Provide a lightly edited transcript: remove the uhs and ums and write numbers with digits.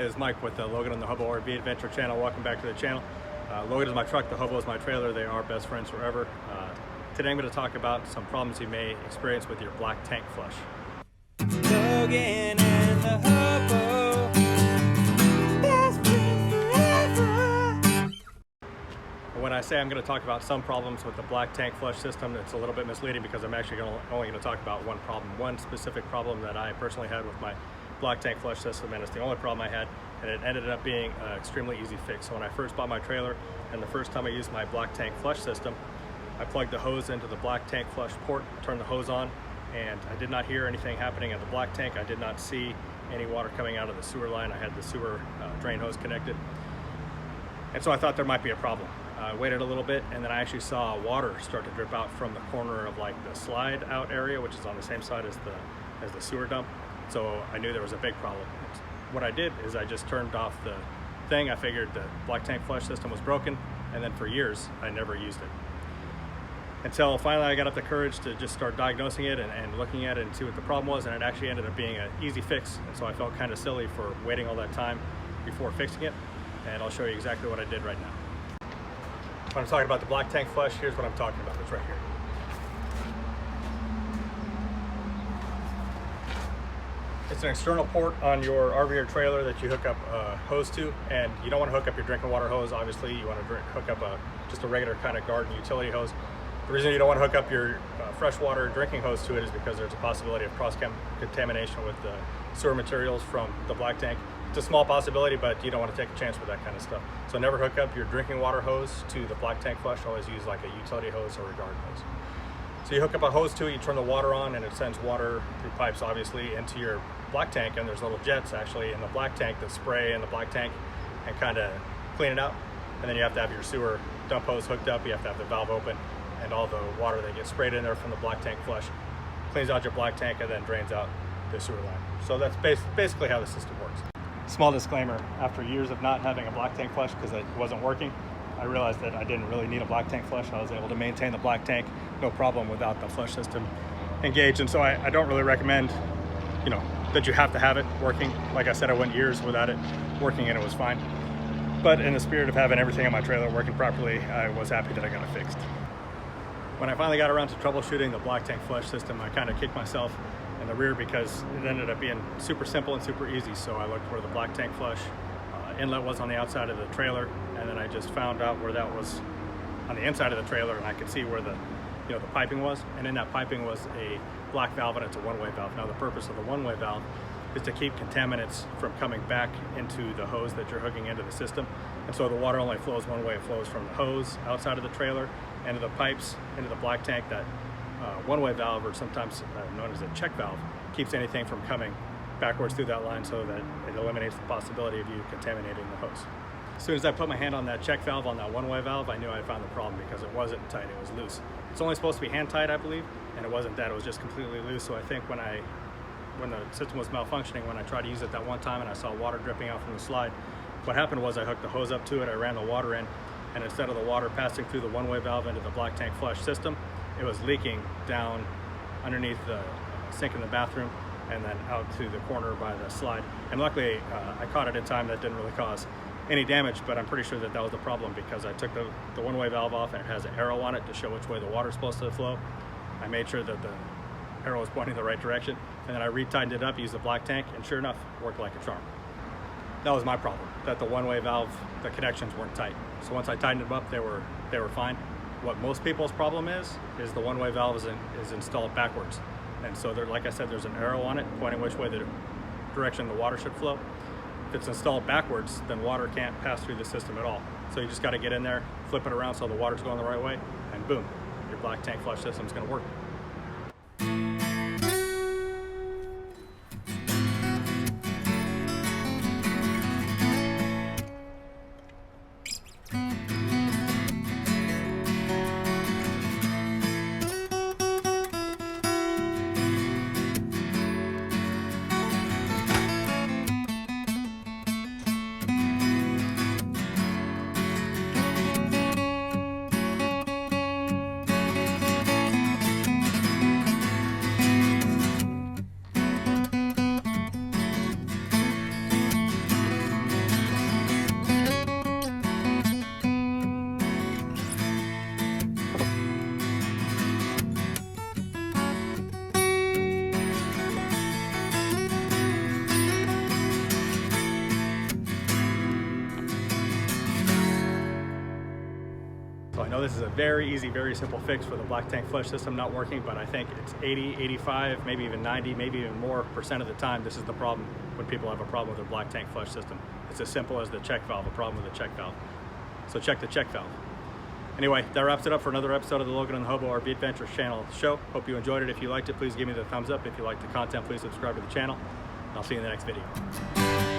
Is Mike with the Logan and the Hobo RV Adventure channel. Welcome back to the channel. Logan is my truck, the Hobo is my trailer. They are best friends forever. Today I'm going to talk about some problems you may experience with your black tank flush. Logan and the Hobo, best friends forever. When I say I'm going to talk about some problems with the black tank flush system, it's a little bit misleading because I'm actually only going to talk about one problem, one specific problem that I personally had with my black tank flush system, and it's the only problem I had, and it ended up being an extremely easy fix. So when I first bought my trailer and the first time I used my black tank flush system, I plugged the hose into the black tank flush port, turned the hose on, and I did not hear anything happening at the black tank. I did not see any water coming out of the sewer line. I had the sewer drain hose connected, and so I thought there might be a problem. I waited a little bit, and then I actually saw water start to drip out from the corner of like the slide out area, which is on the same side as the sewer dump. So I knew there was a big problem. What I did is I just turned off the thing. I figured the black tank flush system was broken, and then for years I never used it. Until finally I got up the courage to just start diagnosing it and looking at it and see what the problem was, and it actually ended up being an easy fix. And so I felt kind of silly for waiting all that time before fixing it, and I'll show you exactly what I did right now. When I'm talking about the black tank flush, here's what I'm talking about. It's right here. It's an external port on your RV or trailer that you hook up a hose to, and you don't want to hook up your drinking water hose. Obviously, you want to hook up just a regular kind of garden utility hose. The reason you don't want to hook up your freshwater drinking hose to it is because there's a possibility of cross-contamination with the sewer materials from the black tank. It's a small possibility, but you don't want to take a chance with that kind of stuff. So never hook up your drinking water hose to the black tank flush. Always use like a utility hose or a garden hose. So you hook up a hose to it, you turn the water on, and it sends water through pipes, obviously, into your black tank, and there's little jets actually in the black tank that spray in the black tank and kind of clean it out. And then you have to have your sewer dump hose hooked up, you have to have the valve open, and all the water that gets sprayed in there from the black tank flush cleans out your black tank and then drains out the sewer line. So that's basically how the system works. Small disclaimer, after years of not having a black tank flush because it wasn't working, I realized that I didn't really need a black tank flush. I was able to maintain the black tank no problem without the flush system engaged. And so I don't really recommend, that you have to have it working. Like I said, I went years without it working and it was fine. But in the spirit of having everything in my trailer working properly, I was happy that I got it fixed. When I finally got around to troubleshooting the black tank flush system, I kind of kicked myself in the rear because it ended up being super simple and super easy. So I looked where the black tank flush inlet was on the outside of the trailer, and then I just found out where that was on the inside of the trailer, and I could see where the piping was, and in that piping was a black valve, and it's a one-way valve. Now the purpose of the one-way valve is to keep contaminants from coming back into the hose that you're hooking into the system, and so the water only flows one way. It flows from the hose outside of the trailer into the pipes into the black tank. That one-way valve, or sometimes known as a check valve, keeps anything from coming backwards through that line so that it eliminates the possibility of you contaminating the hose. As soon as I put my hand on that check valve, on that one-way valve, I knew I found the problem because it wasn't tight, it was loose. It's only supposed to be hand tight, I believe, and it wasn't that, it was just completely loose. So I think when the system was malfunctioning, when I tried to use it that one time and I saw water dripping out from the slide, what happened was I hooked the hose up to it, I ran the water in, and instead of the water passing through the one-way valve into the black tank flush system, it was leaking down underneath the sink in the bathroom and then out to the corner by the slide. And luckily, I caught it in time. That didn't really cause any damage, but I'm pretty sure that was the problem because I took the one-way valve off, and it has an arrow on it to show which way the water's supposed to flow. I made sure that the arrow was pointing the right direction, and then I retightened it up, used the black tank, and sure enough, it worked like a charm. That was my problem, that the one-way valve, the connections weren't tight. So once I tightened them up, they were fine. What most people's problem is the one-way valve is installed backwards. And so like I said, there's an arrow on it pointing which way the direction the water should flow. If it's installed backwards, then water can't pass through the system at all. So you just got to get in there, flip it around so the water's going the right way, and boom, your black tank flush system's going to work. know this is a very easy, very simple fix for the black tank flush system not working, but I think it's 80, 85, maybe even 90, maybe even more % of the time this is the problem when people have a problem with their black tank flush system. It's as simple as the check valve, a problem with the check valve. So check the check valve. Anyway, that wraps it up for another episode of the Logan and the Hobo RV Adventures channel show. Hope you enjoyed it. If you liked it, please give me the thumbs up. If you like the content, please subscribe to the channel. I'll see you in the next video.